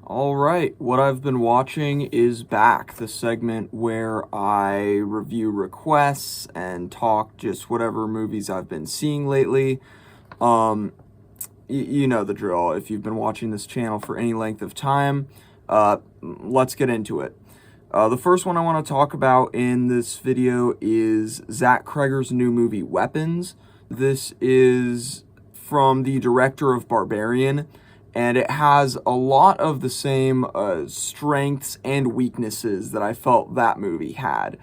All right, what I've been watching is back, the segment where I review requests and talk just whatever movies I've been seeing lately. Um, you know the drill. If you've been watching this channel for any length of time, let's get into it. The first one I want to talk about in this video is Zach Cregger's new movie, Weapons. This is from the director of Barbarian, and it has a lot of the same strengths and weaknesses that I felt that movie had.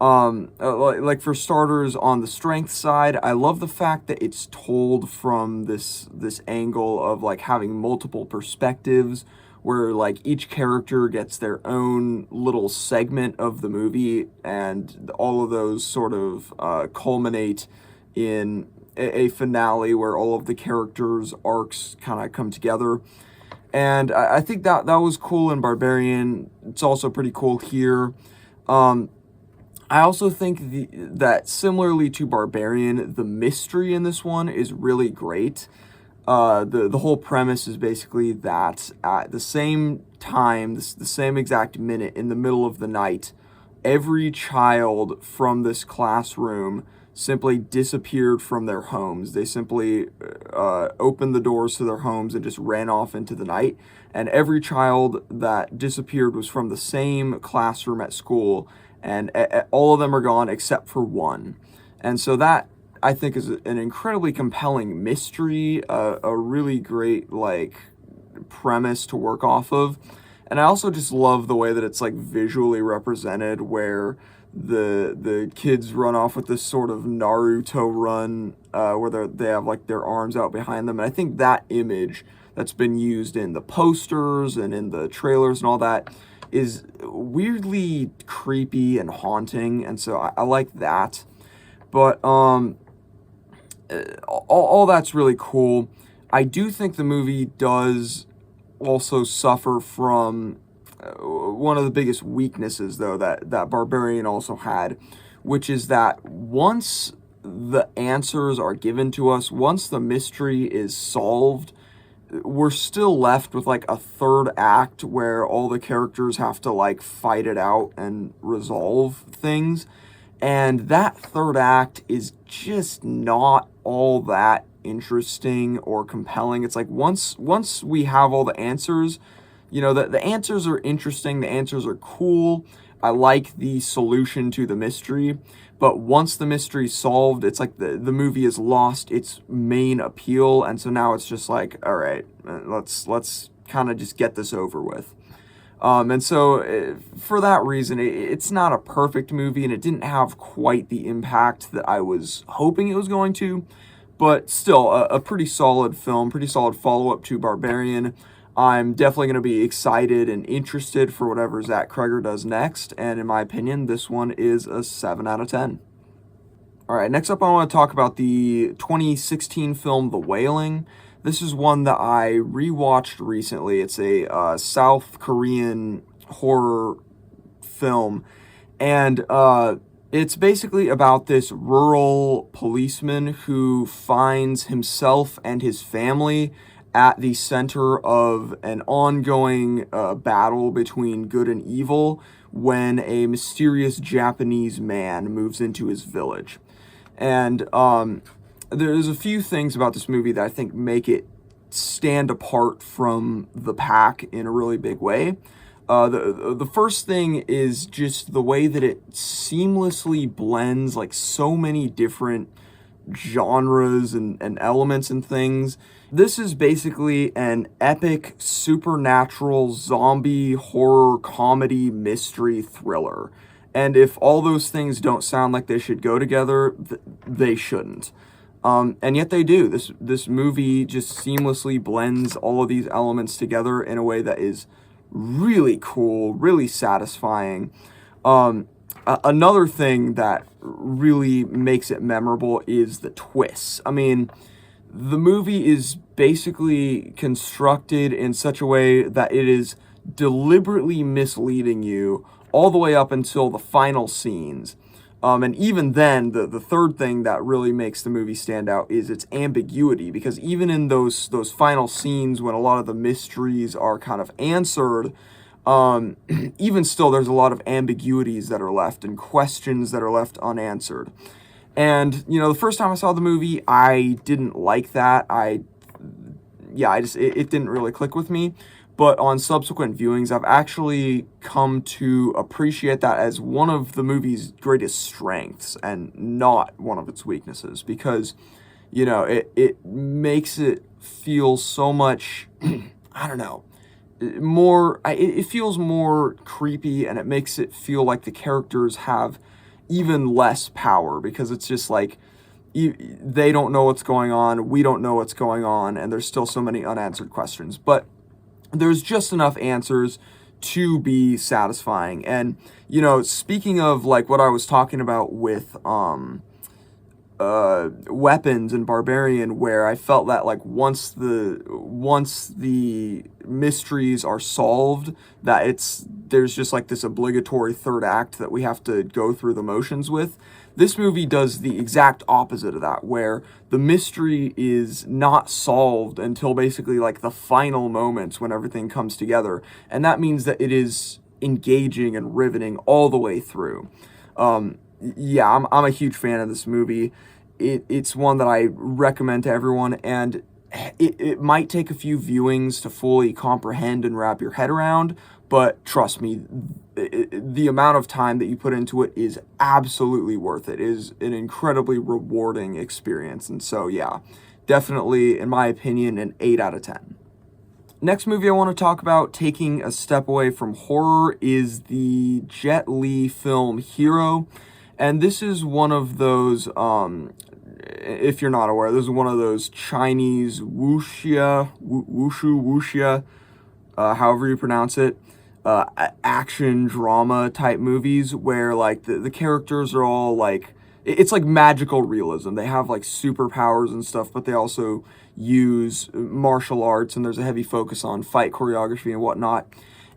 Like for starters, on the strength side, I love the fact that it's told from this angle of like having multiple perspectives, where like each character gets their own little segment of the movie, and all of those sort of culminate in a finale where all of the characters' arcs kind of come together. And I think that was cool in Barbarian. It's also pretty cool here. I also think that similarly to Barbarian, the mystery in this one is really great. The whole premise is basically that at the same time, the same exact minute in the middle of the night, every child from this classroom simply disappeared from their homes. They simply opened the doors to their homes and just ran off into the night. And every child that disappeared was from the same classroom at school, and all of them are gone except for one. And so that, I think, is an incredibly compelling mystery, a really great like premise to work off of. And I also just love the way that it's like visually represented, where the kids run off with this sort of Naruto run, where they have like their arms out behind them. And I think that image that's been used in the posters and in the trailers and all that is weirdly creepy and haunting, and so I like that. But all that's really cool. I do think the movie does also suffer from one of the biggest weaknesses, though, that Barbarian also had, which is that once the answers are given to us, once the mystery is solved, we're still left with like a third act where all the characters have to like fight it out and resolve things. And that third act is just not all that interesting or compelling. It's like once we have all the answers, you know, the answers are interesting, the answers are cool. I like the solution to the mystery, but once the mystery's solved, it's like the movie has lost its main appeal, and so now it's just like, all right, let's kind of just get this over with. And so for that reason, it's not a perfect movie, and it didn't have quite the impact that I was hoping it was going to, but still a pretty solid film, pretty solid follow-up to Barbarian. I'm definitely going to be excited and interested for whatever Zach Cregger does next, and in my opinion, this one is a 7 out of 10. All right, next up I want to talk about the 2016 film The Wailing. This is one that I rewatched recently. It's a South Korean horror film, and it's basically about this rural policeman who finds himself and his family at the center of an ongoing battle between good and evil when a mysterious Japanese man moves into his village. And there's a few things about this movie that I think make it stand apart from the pack in a really big way. The first thing is just the way that it seamlessly blends like so many different genres and elements and things. This is basically an epic supernatural zombie horror comedy mystery thriller. And if all those things don't sound like they should go together, they shouldn't. And yet they do. This movie just seamlessly blends all of these elements together in a way that is really cool, really satisfying. Another thing that really makes it memorable is the twists. I mean, the movie is basically constructed in such a way that it is deliberately misleading you all the way up until the final scenes. And even then, the third thing that really makes the movie stand out is its ambiguity, because even in those final scenes when a lot of the mysteries are kind of answered, even still, there's a lot of ambiguities that are left and questions that are left unanswered. And, the first time I saw the movie, I didn't like that. It didn't really click with me. But on subsequent viewings, I've actually come to appreciate that as one of the movie's greatest strengths and not one of its weaknesses, because, it makes it feel so much, I don't know, it feels more creepy, and it makes it feel like the characters have even less power, because it's just like, they don't know what's going on, we don't know what's going on, and there's still so many unanswered questions. But there's just enough answers to be satisfying. And, speaking of like what I was talking about with weapons and Barbarian, where I felt that like once the mysteries are solved, that there's just like this obligatory third act that we have to go through the motions with. This movie does the exact opposite of that, where the mystery is not solved until basically like the final moments when everything comes together. And that means that it is engaging and riveting all the way through. I'm a huge fan of this movie. It's one that I recommend to everyone, and it might take a few viewings to fully comprehend and wrap your head around, but trust me, the amount of time that you put into it is absolutely worth it. It is an incredibly rewarding experience. And so, definitely, in my opinion, an 8 out of 10. Next movie I want to talk about, taking a step away from horror, is the Jet Li film Hero. And this is one of those, if you're not aware, this is one of those Chinese wuxia, however you pronounce it, action drama type movies, where like the characters are all like, it's like magical realism. They have like superpowers and stuff, but they also use martial arts, and there's a heavy focus on fight choreography and whatnot.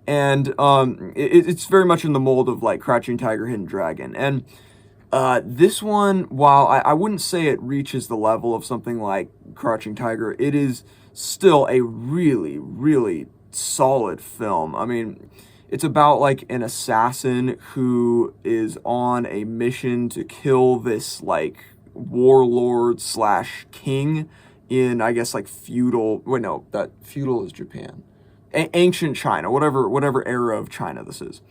And it's very much in the mold of like Crouching Tiger, Hidden Dragon. And this one, while I wouldn't say it reaches the level of something like Crouching Tiger, it is still a really, really solid film. I mean, it's about like an assassin who is on a mission to kill this like warlord / king in, I guess, like feudal, wait, no, that feudal is Japan. Ancient China, whatever era of China this is.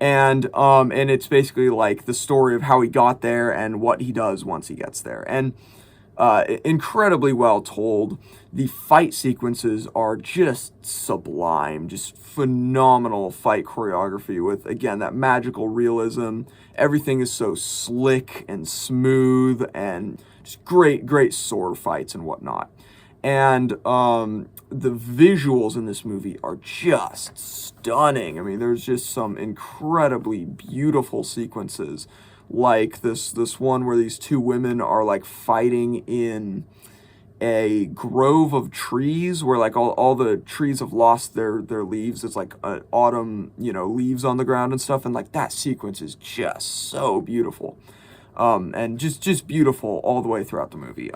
And it's basically like the story of how he got there and what he does once he gets there. And incredibly well told. The fight sequences are just sublime, just phenomenal fight choreography with, again, that magical realism. Everything is so slick and smooth, and just great sword fights and whatnot. And the visuals in this movie are just stunning. I mean, there's just some incredibly beautiful sequences, like this one where these two women are like fighting in a grove of trees, where like all the trees have lost their leaves. It's like autumn, leaves on the ground and stuff, and like that sequence is just so beautiful, and just beautiful all the way throughout the movie.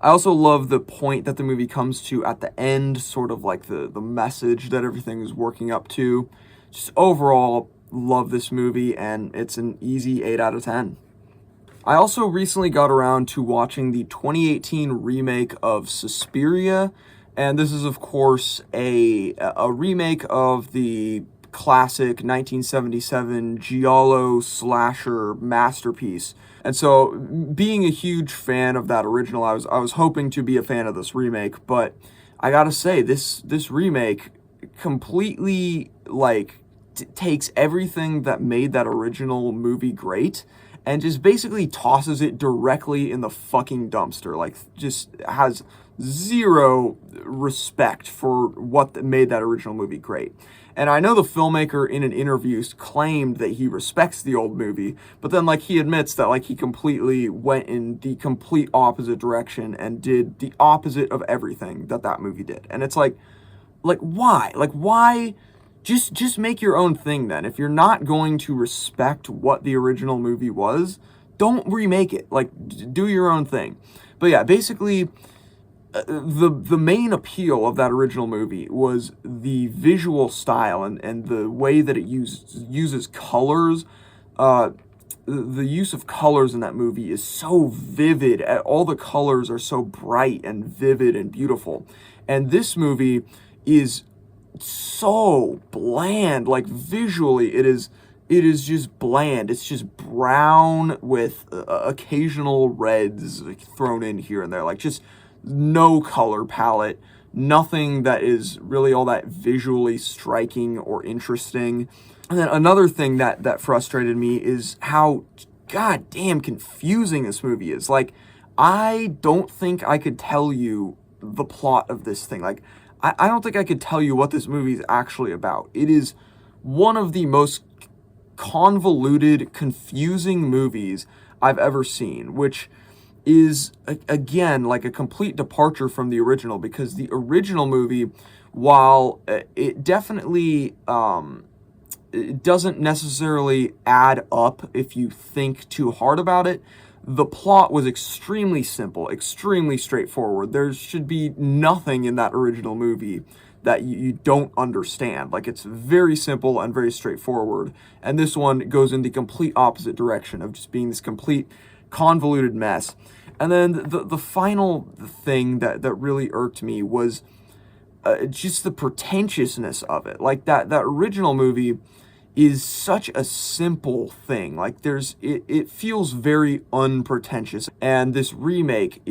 I also love the point that the movie comes to at the end, sort of like the message that everything is working up to. Just overall, love this movie, and it's an easy 8 out of 10. I also recently got around to watching the 2018 remake of Suspiria, and this is, of course, a remake of the classic 1977 giallo slasher masterpiece. And so, being a huge fan of that original, I was hoping to be a fan of this remake, but I gotta say, this remake completely takes everything that made that original movie great and just basically tosses it directly in the fucking dumpster. Like, just has zero respect for what made that original movie great. And I know the filmmaker in an interview claimed that he respects the old movie, but then like he admits that like he completely went in the complete opposite direction and did the opposite of everything that movie did. And it's like why? Like, why just make your own thing then. If you're not going to respect what the original movie was, don't remake it. Like, do your own thing. But yeah, basically, the main appeal of that original movie was the visual style and the way that it uses colors. Uh, the use of colors in that movie is so vivid. All the colors are so bright and vivid and beautiful. And this movie is so bland. Like, visually, it is just bland. It's just brown with occasional reds, like, thrown in here and there. Like, just no color palette, nothing that is really all that visually striking or interesting. And then another thing that frustrated me is how goddamn confusing this movie is. Like, I don't think I could tell you the plot of this thing. Like, I don't think I could tell you what this movie is actually about. It is one of the most convoluted, confusing movies I've ever seen, which is, again, like a complete departure from the original, because the original movie, while it definitely it doesn't necessarily add up if you think too hard about it, the plot was extremely simple, extremely straightforward. There should be nothing in that original movie that you don't understand. Like, it's very simple and very straightforward. And this one goes in the complete opposite direction of just being this complete convoluted mess. And then the final thing that really irked me was just the pretentiousness of it. Like, that original movie is such a simple thing. Like, it feels very unpretentious, and this remake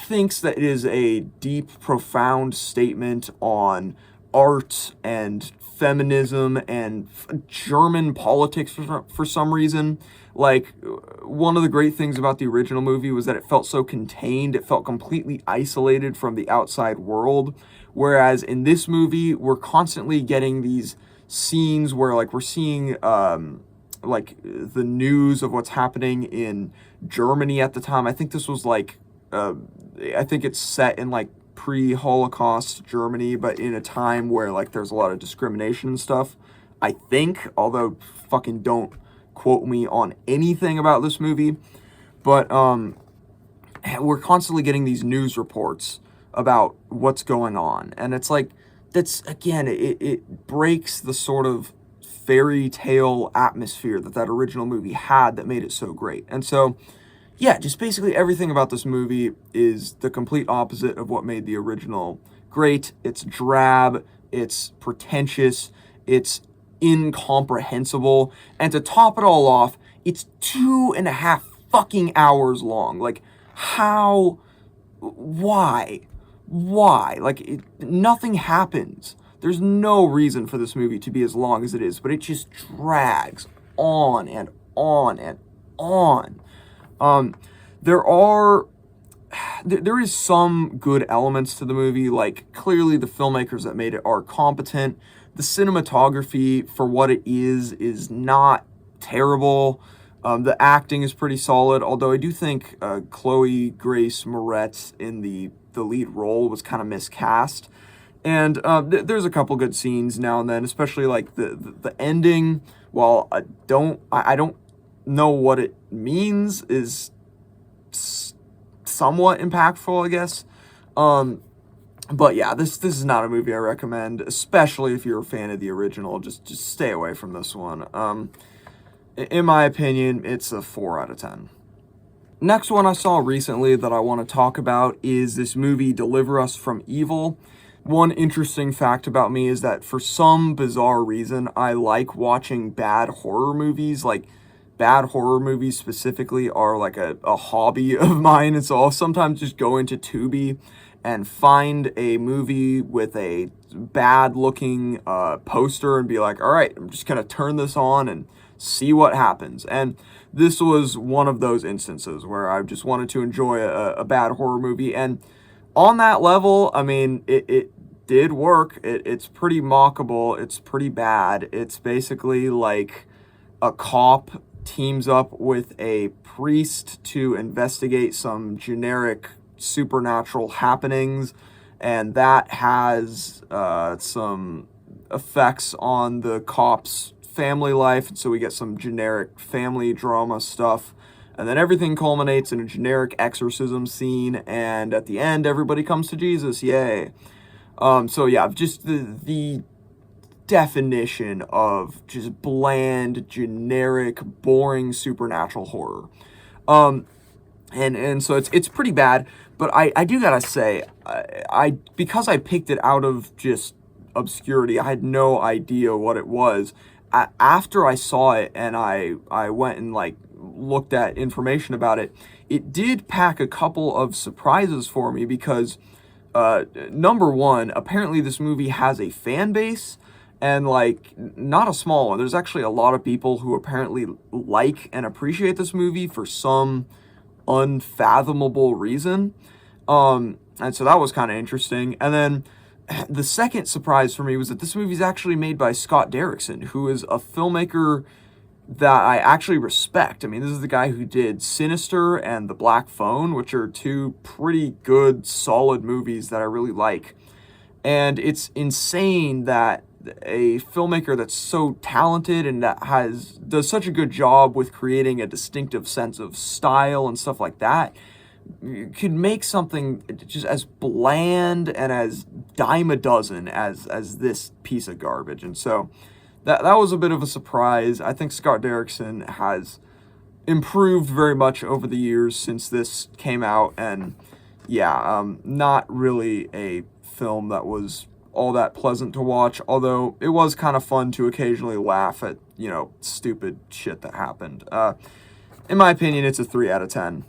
thinks that it is a deep, profound statement on art and feminism and German politics for some reason. Like, one of the great things about the original movie was that it felt so contained. It felt completely isolated from the outside world. Whereas in this movie, we're constantly getting these scenes where, like, we're seeing like the news of what's happening in Germany at the time. I think this was like I think it's set in like pre-Holocaust Germany, but in a time where, like, there's a lot of discrimination and stuff, I think, although fucking don't quote me on anything about this movie. But we're constantly getting these news reports about what's going on, and it's like, that's, again, it breaks the sort of fairy tale atmosphere that original movie had that made it so great. And so, yeah, just basically everything about this movie is the complete opposite of what made the original great. It's drab, it's pretentious, it's incomprehensible, and to top it all off, it's 2.5 fucking hours long. Like, how? Why? Like, nothing happens. There's no reason for this movie to be as long as it is, but it just drags on and on and on. There is some good elements to the movie. Like, clearly the filmmakers that made it are competent. The cinematography, for what it is not terrible. The acting is pretty solid, although I do think Chloe Grace Moretz in the lead role was kind of miscast. And there's a couple good scenes now and then, especially like the ending. While I don't know what it means, is somewhat impactful, I guess. But yeah, this is not a movie I recommend, especially if you're a fan of the original. Just stay away from this one. In my opinion, it's a 4 out of 10. Next one I saw recently that I want to talk about is this movie, Deliver Us from Evil. One interesting fact about me is that for some bizarre reason, I like watching bad horror movies. Like, bad horror movies specifically are like a hobby of mine. And so I'll sometimes just go into Tubi and find a movie with a bad looking poster and be like, all right, I'm just going to turn this on and see what happens. And this was one of those instances where I just wanted to enjoy a bad horror movie. And on that level, I mean, it did work. It's pretty mockable. It's pretty bad. It's basically like a cop teams up with a priest to investigate some generic supernatural happenings. and that has some effects on the cop's family life, and so we get some generic family drama stuff. And then everything culminates in a generic exorcism scene, and at the end, everybody comes to Jesus. Yay. So yeah, just the definition of just bland, generic, boring supernatural horror. And so it's pretty bad, but I do gotta say, I because I picked it out of just obscurity, I had no idea what it was. After I saw it and I went and like looked at information about it, it did pack a couple of surprises for me because number one, apparently this movie has a fan base, and like not a small one. There's actually a lot of people who apparently like and appreciate this movie for some unfathomable reason. And so that was kind of interesting. And then the second surprise for me was that this movie is actually made by Scott Derrickson, who is a filmmaker that I actually respect. I mean, this is the guy who did Sinister and The Black Phone, which are two pretty good, solid movies that I really like. And it's insane that a filmmaker that's so talented and that does such a good job with creating a distinctive sense of style and stuff like that could make something just as bland and as dime a dozen as this piece of garbage. And so that was a bit of a surprise. I think Scott Derrickson has improved very much over the years since this came out, and yeah, not really a film that was all that pleasant to watch, although it was kind of fun to occasionally laugh at, stupid shit that happened. In my opinion, it's a 3 out of 10.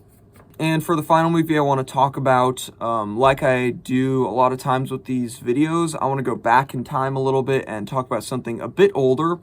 And for the final movie I want to talk about, like I do a lot of times with these videos, I want to go back in time a little bit and talk about something a bit older,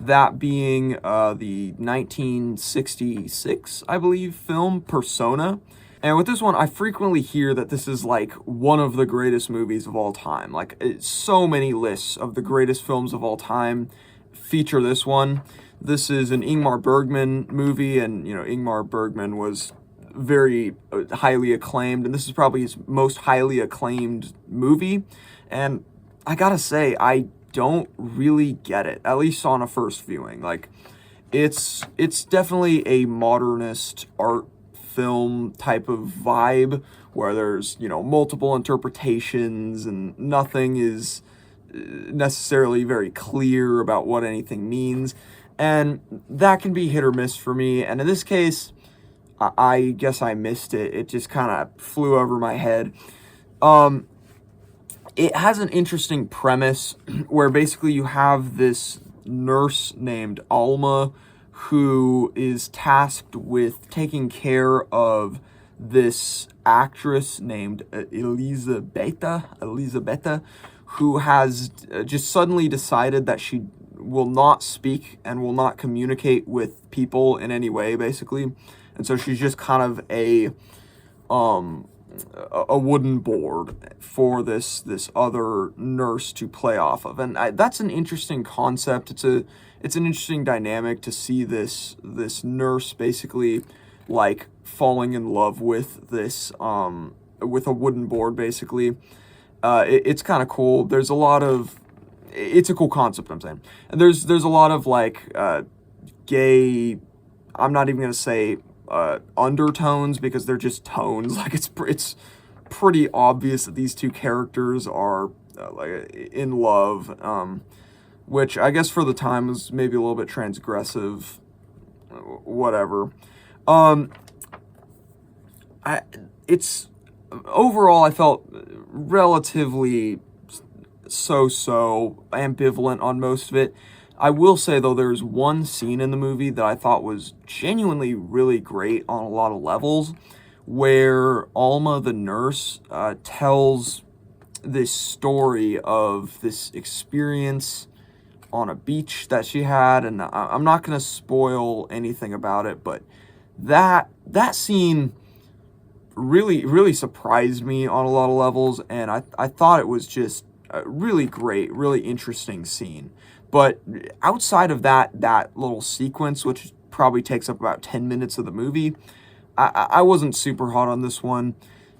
that being the 1966, I believe, film Persona. And with this one, I frequently hear that this is like one of the greatest movies of all time. Like, so many lists of the greatest films of all time feature this one. This is an Ingmar Bergman movie, and, Ingmar Bergman was very highly acclaimed, and this is probably his most highly acclaimed movie. And I gotta say, I don't really get it, at least on a first viewing. Like, it's definitely a modernist art film type of vibe where there's, multiple interpretations and nothing is necessarily very clear about what anything means. And that can be hit or miss for me. And in this case, I guess I missed it. It just kind of flew over my head. It has an interesting premise where basically you have this nurse named Alma who is tasked with taking care of this actress named Elisabetta, who has just suddenly decided that she will not speak and will not communicate with people in any way, basically. And so she's just kind of a wooden board for this other nurse to play off of, and that's an interesting concept. It's an interesting dynamic to see this nurse basically like falling in love with this with a wooden board, basically. It's kind of cool. There's a lot of it's a cool concept, I'm saying, and there's a lot of like gay. I'm not even gonna say undertones because they're just tones. Like it's pretty obvious that these two characters are like in love, which I guess for the time was maybe a little bit transgressive. Whatever. It's overall I felt relatively so ambivalent on most of it. I will say, though, there's one scene in the movie that I thought was genuinely really great on a lot of levels, where Alma, the nurse, tells this story of this experience on a beach that she had, and I'm not going to spoil anything about it, but that scene really surprised me on a lot of levels, and I thought it was just a really great, really interesting scene. But outside of that little sequence, which probably takes up about 10 minutes of the movie, I wasn't super hot on this one.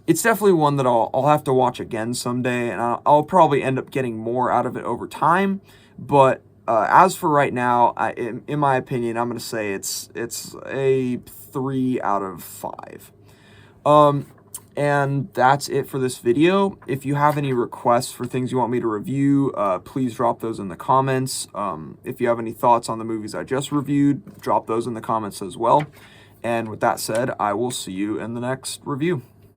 it's definitely one that I'll have to watch again someday, and I'll probably end up getting more out of it over time. But as for right now, in my opinion, I'm going to say it's a 3 out of 5. And that's it for this video. If you have any requests for things you want me to review, please drop those in the comments. If you have any thoughts on the movies I just reviewed, drop those in the comments as well. And with that said, I will see you in the next review.